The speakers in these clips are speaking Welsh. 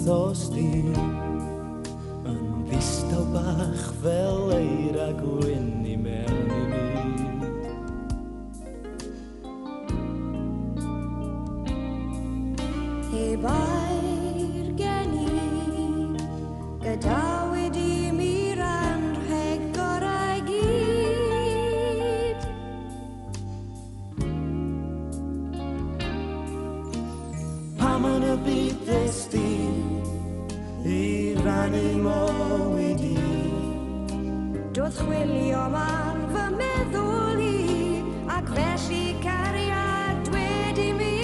ddosti yn ddistaw bach fel eira gwyn I mewn I mi. Heb air gen I gadawyd I mi ran rheg gorau gyd. Pam yn y byd ddesti I rannu mywyd I. Doedd chwilio ar fy meddwl I ac felly cariad wedi mi.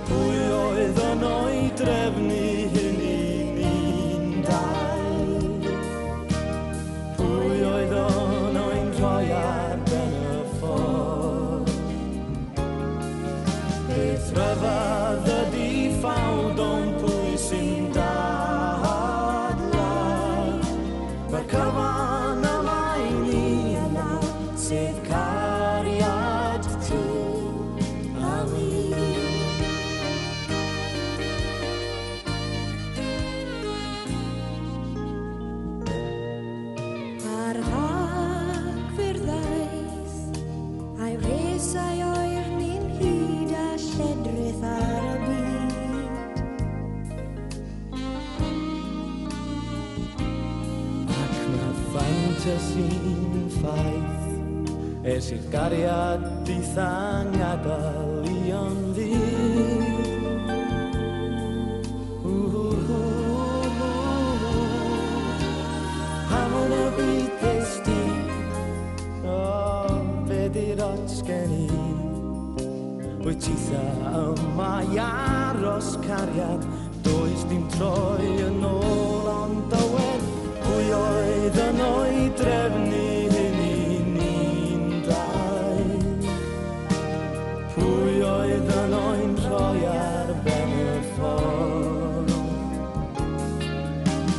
Pwy oedd yn o'i drefnu hyn I ni'n dau? Pwy oedd yn o'i'n rhoi ar ben y ffordd? Beth rhyfedd ydi ffawd o'n pwy sy'n dadlau? Mae'r cyfan yma I ni yna, sef cariad ti a mi. Ar rhagfyrddais a'i resau oer ni'n hyd a lledrith ar y byd. Ac mae ffantasi'n ffaith i'r gariad dithang adael I o'n ddydd. Pam yn y byd ddesti o be di'r ots gen I. Wyt titha yma I aros cariad, does dim troi yn ôl ond dywed. Pwy oedd yn o'i drefnu hyn I ni'n dau? Pwy oedd yn o'i'n rhoi ar ben y ffordd?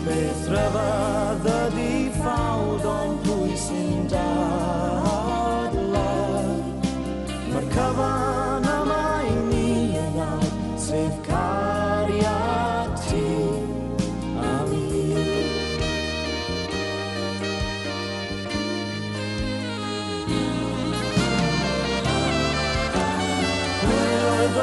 Beth rhyfedd ydi ffawd o'n pwy sy'n dadlau? Mae'r cyfan yma I ni yna, sef cariad ti a mi. Pwy oedd